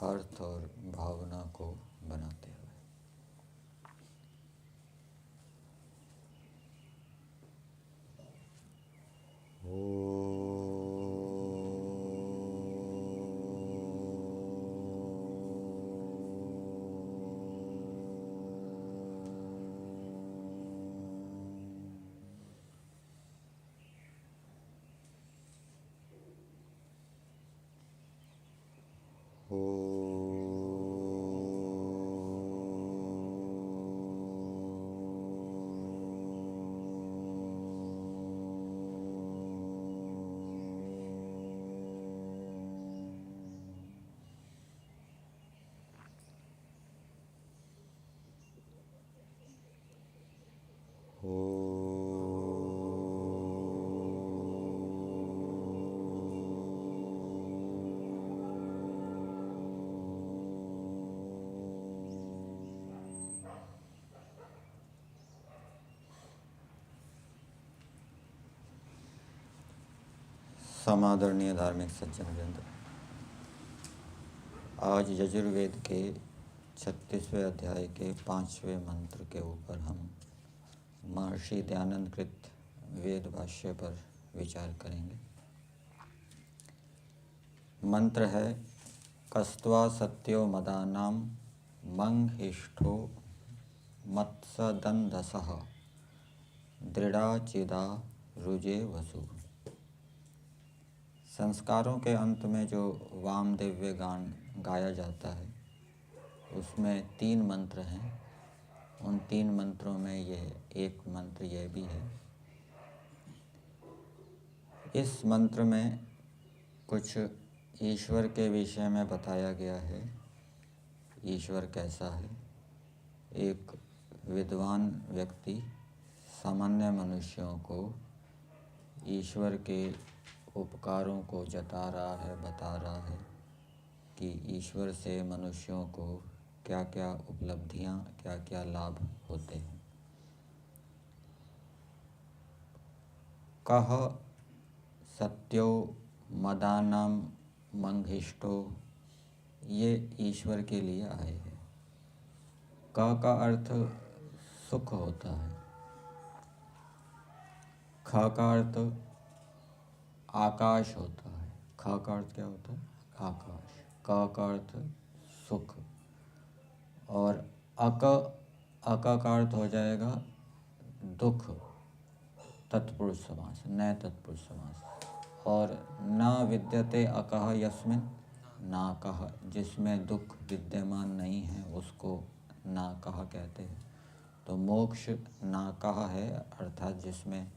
अर्थ और भावना को बनाते हुए। समादरणीय धार्मिक सज्जनवृंद, आज यजुर्वेद के 36वें अध्याय के 5वें मंत्र के ऊपर हम महर्षि दयानंद कृत वेद भाष्य पर विचार करेंगे। मंत्र है कस्त्वा सत्यो मदानां मंहिष्ठो मत्सदंधसः दृढ़ा चिदा रुजे वसु। संस्कारों के अंत में जो वामदेव्य गान गाया जाता है उसमें 3 मंत्र हैं। उन 3 मंत्रों में यह एक मंत्र यह भी है। इस मंत्र में कुछ ईश्वर के विषय में बताया गया है। ईश्वर कैसा है? एक विद्वान व्यक्ति सामान्य मनुष्यों को ईश्वर के उपकारों को जता रहा है, बता रहा है कि ईश्वर से मनुष्यों को क्या क्या उपलब्धियां, क्या क्या लाभ होते हैं। कह सत्यो मदानां मंहिष्ठो, ये ईश्वर के लिए आए हैं। क का अर्थ सुख होता है। ख का अर्थ आकाश होता है। ख का अर्थ क्या होता है? आकाश। क का अर्थ सुख। और अक का अर्थ हो जाएगा दुख, तत्पुरुष समास, नए तत्पुरुष समास। और न विद्यते अकह यस्मिन नाकह, जिसमें दुख विद्यमान नहीं है उसको नाकह कहते हैं। तो मोक्ष नाकह है, अर्थात जिसमें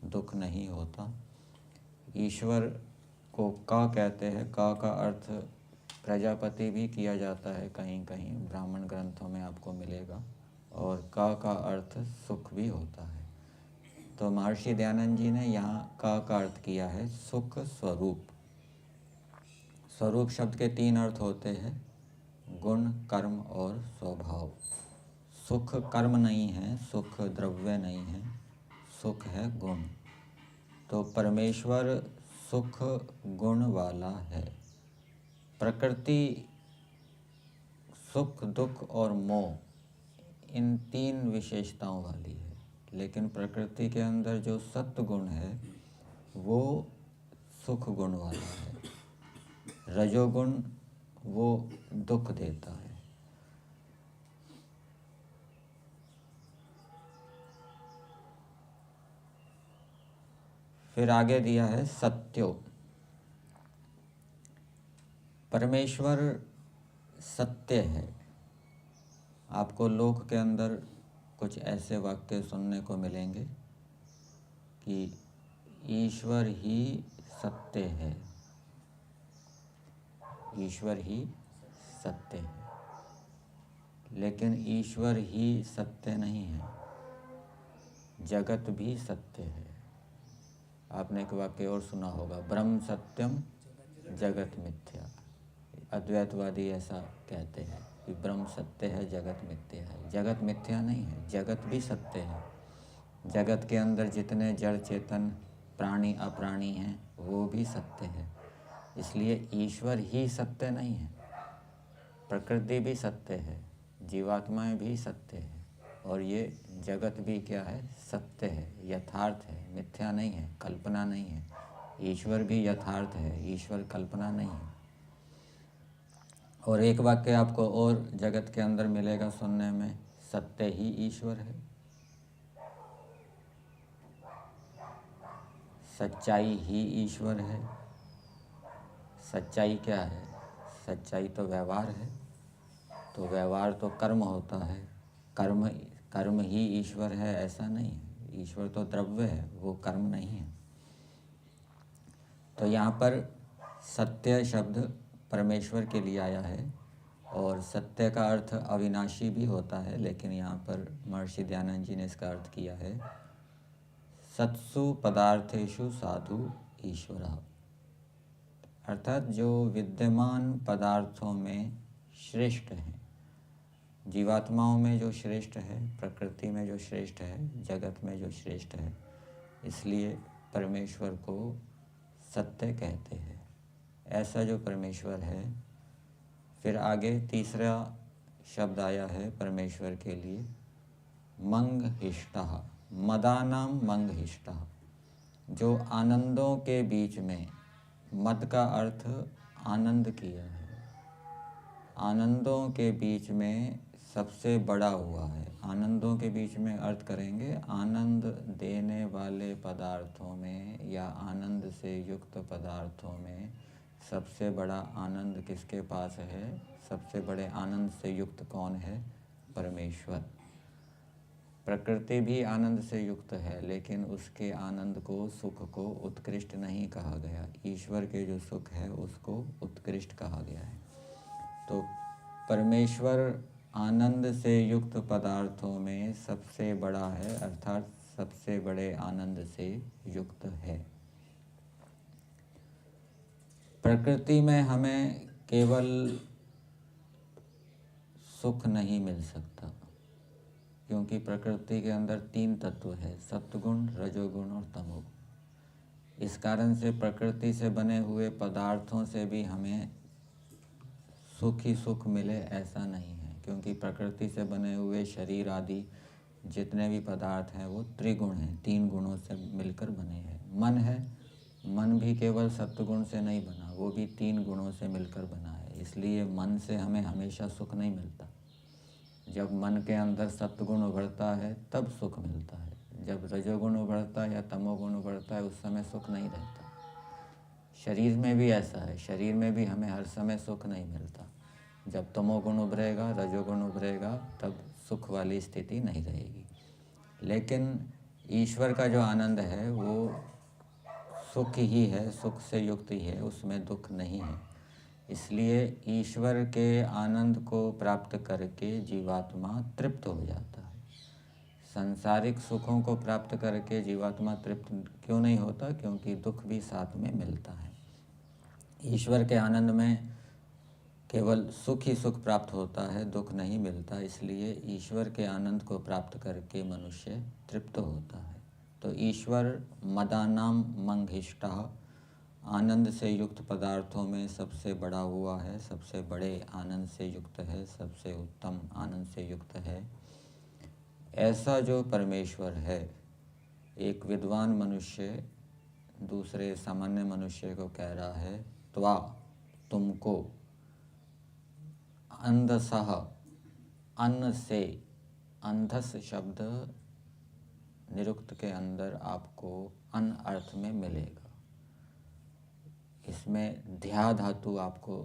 दुख नहीं होता। ईश्वर को क कहते हैं। क का अर्थ प्रजापति भी किया जाता है, कहीं कहीं ब्राह्मण ग्रंथों में आपको मिलेगा। और क का अर्थ सुख भी होता है। तो महर्षि दयानंद जी ने यहाँ क का अर्थ किया है सुख स्वरूप। स्वरूप शब्द के 3 अर्थ होते हैं, गुण, कर्म और स्वभाव। सुख कर्म नहीं है, सुख द्रव्य नहीं है, सुख है गुण। तो परमेश्वर सुख गुण वाला है। प्रकृति सुख, दुख और मोह, इन 3 विशेषताओं वाली है। लेकिन प्रकृति के अंदर जो सत्व गुण है वो सुख गुण वाला है। रजोगुण वो दुख देता है। फिर आगे दिया है सत्यो। परमेश्वर सत्य है। आपको लोक के अंदर कुछ ऐसे वाक्य सुनने को मिलेंगे कि ईश्वर ही सत्य है, ईश्वर ही सत्य है। लेकिन ईश्वर ही सत्य नहीं है, जगत भी सत्य है। आपने एक वाक्य और सुना होगा, ब्रह्म सत्यम जगत मिथ्या। अद्वैतवादी ऐसा कहते हैं कि ब्रह्म सत्य है, जगत मिथ्या है। जगत मिथ्या नहीं है, जगत भी सत्य है। जगत के अंदर जितने जड़ चेतन प्राणी अप्राणी हैं वो भी सत्य है। इसलिए ईश्वर ही सत्य नहीं है, प्रकृति भी सत्य है, जीवात्माएं भी सत्य है, और ये जगत भी क्या है, सत्य है, यथार्थ है, मिथ्या नहीं है, कल्पना नहीं है। ईश्वर भी यथार्थ है, ईश्वर कल्पना नहीं है। और एक वाक्य आपको और जगत के अंदर मिलेगा सुनने में, सत्य ही ईश्वर है। सच्चाई ही ईश्वर है। सच्चाई क्या है? सच्चाई तो व्यवहार है। तो व्यवहार तो कर्म होता है, कर्म कर्म ही ईश्वर है ऐसा नहीं है। ईश्वर तो द्रव्य है, वो कर्म नहीं है। तो यहाँ पर सत्य शब्द परमेश्वर के लिए आया है, और सत्य का अर्थ अविनाशी भी होता है, लेकिन यहाँ पर महर्षि दयानंद जी ने इसका अर्थ किया है सत्सु पदार्थेषु साधु ईश्वरः, अर्थात जो विद्यमान पदार्थों में श्रेष्ठ हैं, जीवात्माओं में जो श्रेष्ठ है, प्रकृति में जो श्रेष्ठ है, जगत में जो श्रेष्ठ है, इसलिए परमेश्वर को सत्य कहते हैं। ऐसा जो परमेश्वर है। फिर आगे तीसरा शब्द आया है परमेश्वर के लिए, मंगहिष्टः, मदानां मंगहिष्टः, जो आनंदों के बीच में, मद का अर्थ आनंद किया है, आनंदों के बीच में सबसे बड़ा हुआ है। आनंदों के बीच में अर्थ करेंगे आनंद देने वाले पदार्थों में या आनंद से युक्त पदार्थों में सबसे बड़ा आनंद किसके पास है? सबसे बड़े आनंद से युक्त कौन है? परमेश्वर। प्रकृति भी आनंद से युक्त है, लेकिन उसके आनंद को, सुख को उत्कृष्ट नहीं कहा गया। ईश्वर के जो सुख है उसको उत्कृष्ट कहा गया है। तो परमेश्वर आनंद से युक्त पदार्थों में सबसे बड़ा है, अर्थात सबसे बड़े आनंद से युक्त है। प्रकृति में हमें केवल सुख नहीं मिल सकता, क्योंकि प्रकृति के अंदर 3 तत्व है, सत्वगुण, रजोगुण और तमोगुण। इस कारण से प्रकृति से बने हुए पदार्थों से भी हमें सुख ही सुख मिले ऐसा नहीं है, क्योंकि प्रकृति से बने हुए शरीर आदि जितने भी पदार्थ हैं वो त्रिगुण हैं, 3 गुणों से मिलकर बने हैं। मन है, मन भी केवल सत्वगुण से नहीं बना, वो भी 3 गुणों से मिलकर बना है। इसलिए मन से हमें हमेशा सुख नहीं मिलता। जब मन के अंदर सत्वगुण उभरता है तब सुख मिलता है, जब रजोगुण उभरता है या तमोगुण उभरता है उस समय सुख नहीं रहता। शरीर में भी ऐसा है, शरीर में भी हमें हर समय सुख नहीं मिलता। जब तमोगुण उभरेगा, रजोगुण उभरेगा, तब सुख वाली स्थिति नहीं रहेगी। लेकिन ईश्वर का जो आनंद है वो सुख ही है, सुख से युक्त ही है, उसमें दुख नहीं है। इसलिए ईश्वर के आनंद को प्राप्त करके जीवात्मा तृप्त हो जाता है। सांसारिक सुखों को प्राप्त करके जीवात्मा तृप्त क्यों नहीं होता? क्योंकि दुख भी साथ में मिलता है। ईश्वर के आनंद में केवल सुख ही सुख प्राप्त होता है, दुख नहीं मिलता। इसलिए ईश्वर के आनंद को प्राप्त करके मनुष्य तृप्त होता है। तो ईश्वर मदानाम मंगहिष्टः, आनंद से युक्त पदार्थों में सबसे बड़ा हुआ है, सबसे बड़े आनंद से युक्त है, सबसे उत्तम आनंद से युक्त है। ऐसा जो परमेश्वर है, एक विद्वान मनुष्य दूसरे सामान्य मनुष्य को कह रहा है, त्वा, तुमको, अंधसः, अन्न से, अंधस शब्द निरुक्त के अंदर आपको अन्न अर्थ में मिलेगा। इसमें ध्या धातु आपको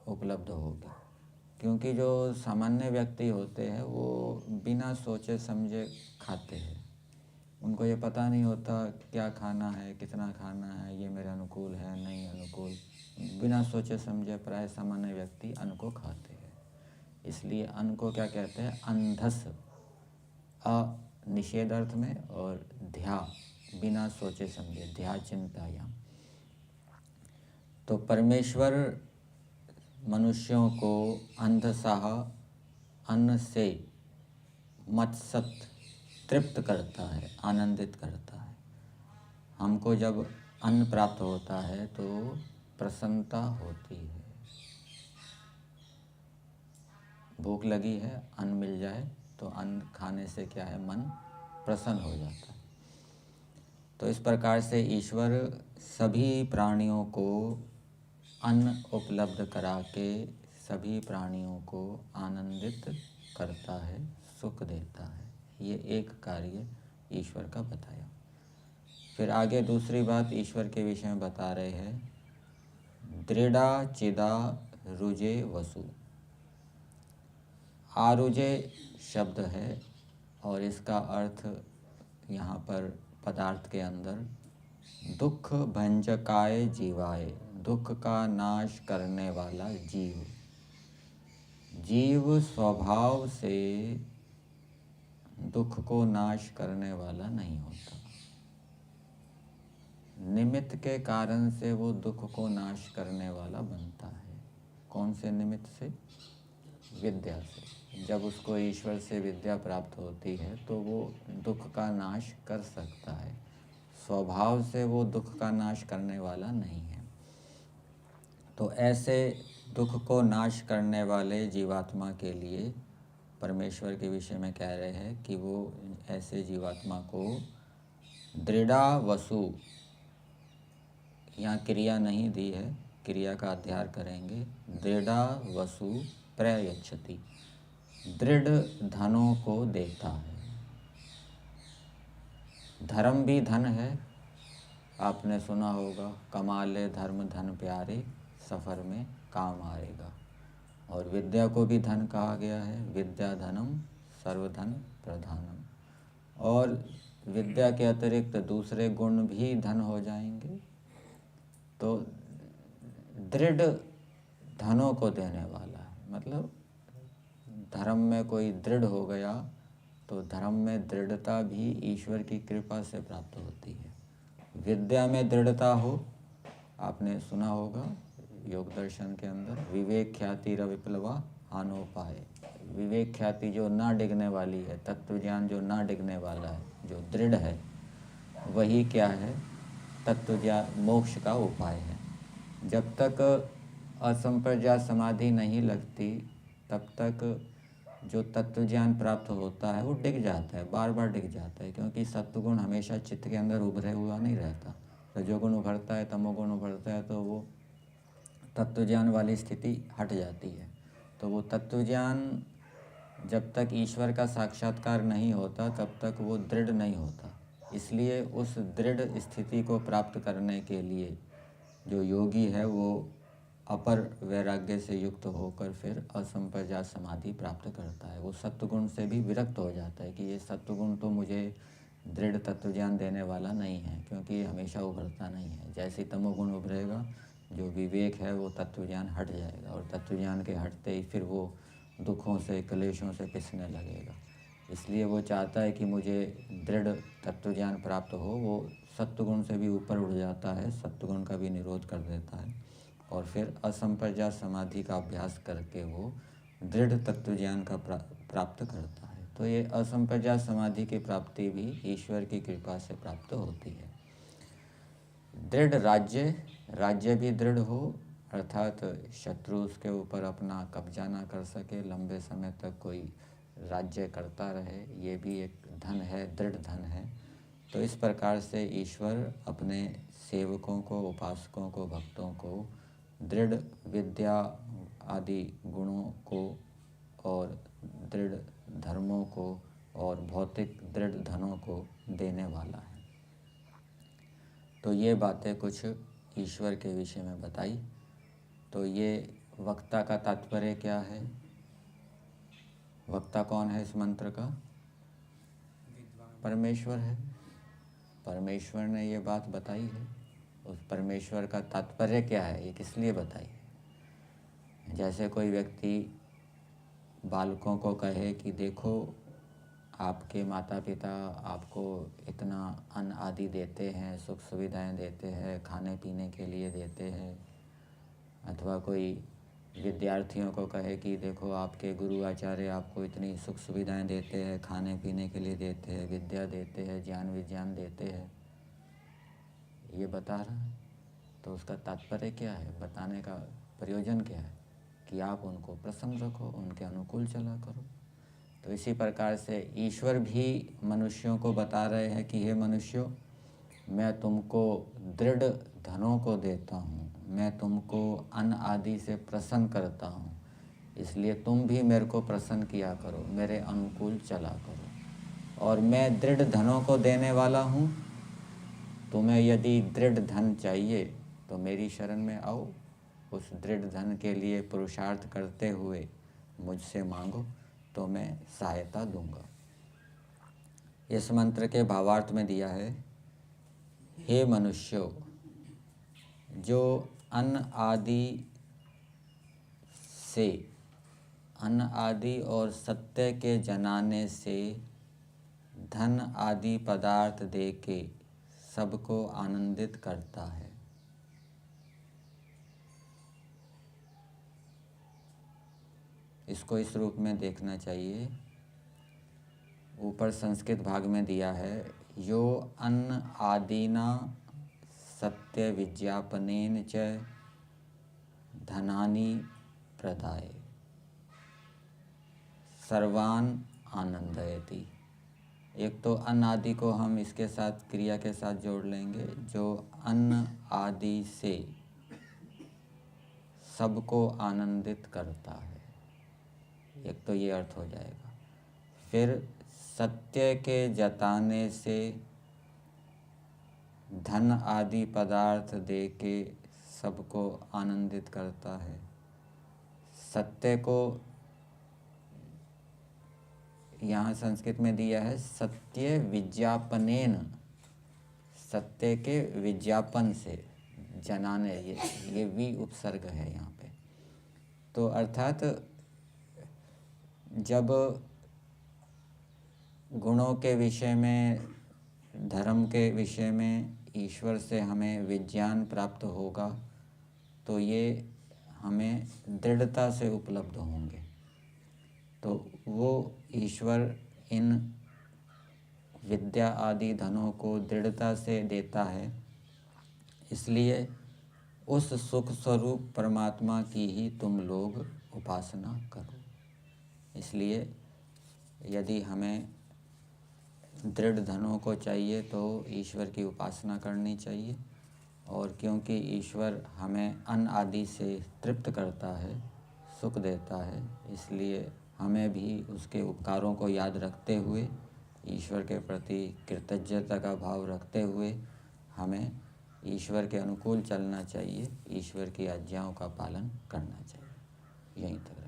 उपलब्ध होगी, क्योंकि जो सामान्य व्यक्ति होते हैं वो बिना सोचे समझे खाते हैं। उनको ये पता नहीं होता क्या खाना है, कितना खाना है, ये मेरे अनुकूल है नहीं अनुकूल। बिना सोचे समझे प्राय सामान्य व्यक्ति अन्न को खाते हैं। इसलिए अन्न को क्या कहते हैं? अंधस, अ निषेध अर्थ में, और ध्या बिना सोचे समझे, ध्या चिंतायाम। तो परमेश्वर मनुष्यों को अंधसाह, अन्न से मत्सत तृप्त करता है, आनंदित करता है। हमको जब अन्न प्राप्त होता है तो प्रसन्नता होती है। भूख लगी है, अन्न मिल जाए तो अन्न खाने से क्या है, मन प्रसन्न हो जाता है। तो इस प्रकार से ईश्वर सभी प्राणियों को अन्न उपलब्ध करा के सभी प्राणियों को आनंदित करता है, सुख देता है। ये एक कार्य ईश्वर का बताया। फिर आगे दूसरी बात ईश्वर के विषय में बता रहे हैं, दृढ़ा चिदा रुजे वसु। आरुजे शब्द है और इसका अर्थ यहाँ पर पदार्थ के अंदर दुख भंजकाय जीवाय, दुख का नाश करने वाला जीव। जीव स्वभाव से दुख को नाश करने वाला नहीं होता, निमित्त के कारण से वो दुख को नाश करने वाला बनता है। कौन से निमित्त से? विद्या से। जब उसको ईश्वर से विद्या प्राप्त होती है तो वो दुख का नाश कर सकता है। स्वभाव से वो दुख का नाश करने वाला नहीं है। तो ऐसे दुख को नाश करने वाले जीवात्मा के लिए परमेश्वर के विषय में कह रहे हैं कि वो ऐसे जीवात्मा को दृढ़ा वसु, यहाँ क्रिया नहीं दी है, क्रिया का अध्ययन करेंगे। दृढ़ा वसु प्रयच्छति, दृढ़ धनों को देता है। धर्म भी धन है, आपने सुना होगा, कमा ले धर्म धन प्यारे, सफ़र में काम आएगा। और विद्या को भी धन कहा गया है, विद्या धनम सर्वधन प्रधानम। और विद्या के अतिरिक्त दूसरे गुण भी धन हो जाएंगे। तो दृढ़ धनों को देने वाला है, मतलब धर्म में कोई दृढ़ हो गया तो धर्म में दृढ़ता भी ईश्वर की कृपा से प्राप्त होती है। विद्या में दृढ़ता हो, आपने सुना होगा योग दर्शन के अंदर, विवेक ख्याति रविप्लवा हानोपाय। विवेक ख्याति जो ना डिगने वाली है, तत्व ज्ञान जो ना डिगने वाला है, जो दृढ़ है, वही क्या है, तत्व ज्ञान मोक्ष का उपाय है। जब तक असंप्रज्ञात समाधि नहीं लगती तब तक जो तत्व ज्ञान प्राप्त होता है वो डिग जाता है, बार बार डिग जाता है, क्योंकि सत्वगुण हमेशा चित्त के अंदर उभरे हुआ नहीं रहता। रजोगुण उभरता है, तमोगुण उभरता है, तो वो तत्व ज्ञान वाली स्थिति हट जाती है। तो वो तत्व ज्ञान जब तक ईश्वर का साक्षात्कार नहीं होता तब तक वो दृढ़ नहीं होता। इसलिए उस दृढ़ स्थिति को प्राप्त करने के लिए जो योगी है वो अपर वैराग्य से युक्त होकर फिर असंप्रज्ञात समाधि प्राप्त करता है। वो सत्वगुण से भी विरक्त हो जाता है कि ये सत्वगुण तो मुझे दृढ़ तत्व ज्ञान देने वाला नहीं है, क्योंकि ये हमेशा उभरता नहीं है। जैसे तमोगुण उभरेगा, जो विवेक है वो तत्व ज्ञान हट जाएगा, और तत्व ज्ञान के हटते ही फिर वो दुखों से, क्लेशों से पिसने लगेगा। इसलिए वो चाहता है कि मुझे दृढ़ तत्व ज्ञान प्राप्त हो। वो सत्वगुण से भी ऊपर उठ जाता है, सत्वगुण का भी निरोध कर देता है, और फिर असंप्रज्ञात समाधि का अभ्यास करके वो दृढ़ तत्व ज्ञान का प्राप्त करता है। तो ये असंप्रज्ञात समाधि की प्राप्ति भी ईश्वर की कृपा से प्राप्त होती है। दृढ़ राज्य, राज्य भी दृढ़ हो, अर्थात शत्रु उसके ऊपर अपना कब्जा ना कर सके, लंबे समय तक कोई राज्य करता रहे, ये भी एक धन है, दृढ़ धन है। तो इस प्रकार से ईश्वर अपने सेवकों को, उपासकों को, भक्तों को दृढ़ विद्या आदि गुणों को और दृढ़ धर्मों को और भौतिक दृढ़ धनों को देने वाला है। तो ये बातें कुछ ईश्वर के विषय में बताई। तो ये वक्ता का तात्पर्य क्या है? वक्ता कौन है इस मंत्र का? परमेश्वर है। परमेश्वर ने ये बात बताई है। उस परमेश्वर का तात्पर्य क्या है, ये किस लिए बताई है? जैसे कोई व्यक्ति बालकों को कहे कि देखो, आपके माता पिता आपको इतना अन्न आदि देते हैं, सुख सुविधाएं देते हैं, खाने पीने के लिए देते हैं। अथवा कोई विद्यार्थियों को कहे कि देखो, आपके गुरु आचार्य आपको इतनी सुख सुविधाएं देते हैं, खाने पीने के लिए देते हैं, विद्या देते हैं, ज्ञान विज्ञान देते हैं, ये बता रहा है। तो उसका तात्पर्य क्या है, बताने का प्रयोजन क्या है? कि आप उनको प्रसन्न रखो, उनके अनुकूल चला करो। तो इसी प्रकार से ईश्वर भी मनुष्यों को बता रहे हैं कि हे मनुष्यों, मैं तुमको दृढ़ धनों को देता हूँ, मैं तुमको अन्न आदि से प्रसन्न करता हूँ, इसलिए तुम भी मेरे को प्रसन्न किया करो, मेरे अनुकूल चला करो। और मैं दृढ़ धनों को देने वाला हूँ। तुम्हें यदि दृढ़ धन चाहिए तो मेरी शरण में आओ, उस दृढ़ धन के लिए पुरुषार्थ करते हुए मुझसे मांगो तो मैं सहायता दूंगा। इस मंत्र के भावार्थ में दिया है, हे मनुष्यों, जो अन्न आदि और सत्य के जनाने से धन आदि पदार्थ दे के सबको आनंदित करता है। इसको इस रूप में देखना चाहिए। ऊपर संस्कृत भाग में दिया है, यो अन्न आदिना सत्य विज्ञापनेन च धनानि प्रदाय सर्वान आनंदयति। एक तो अन्न आदि को हम इसके साथ क्रिया के साथ जोड़ लेंगे, जो अन्न आदि से सबको आनंदित करता है। एक तो ये अर्थ हो जाएगा। फिर सत्य के जताने से धन आदि पदार्थ दे के सबको आनंदित करता है। सत्य को यहाँ संस्कृत में दिया है सत्य विज्ञापनेन, सत्य के विज्ञापन से, जनाने, ये भी उपसर्ग है यहाँ पे। तो अर्थात जब गुणों के विषय में, धर्म के विषय में ईश्वर से हमें विज्ञान प्राप्त होगा तो ये हमें दृढ़ता से उपलब्ध होंगे। तो वो ईश्वर इन विद्या आदि धनों को दृढ़ता से देता है, इसलिए उस सुख स्वरूप परमात्मा की ही तुम लोग उपासना करो। इसलिए यदि हमें दृढ़ धनों को चाहिए तो ईश्वर की उपासना करनी चाहिए। और क्योंकि ईश्वर हमें अन्न आदि से तृप्त करता है, सुख देता है, इसलिए हमें भी उसके उपकारों को याद रखते हुए, ईश्वर के प्रति कृतज्ञता का भाव रखते हुए हमें ईश्वर के अनुकूल चलना चाहिए, ईश्वर की आज्ञाओं का पालन करना चाहिए। यहीं तक।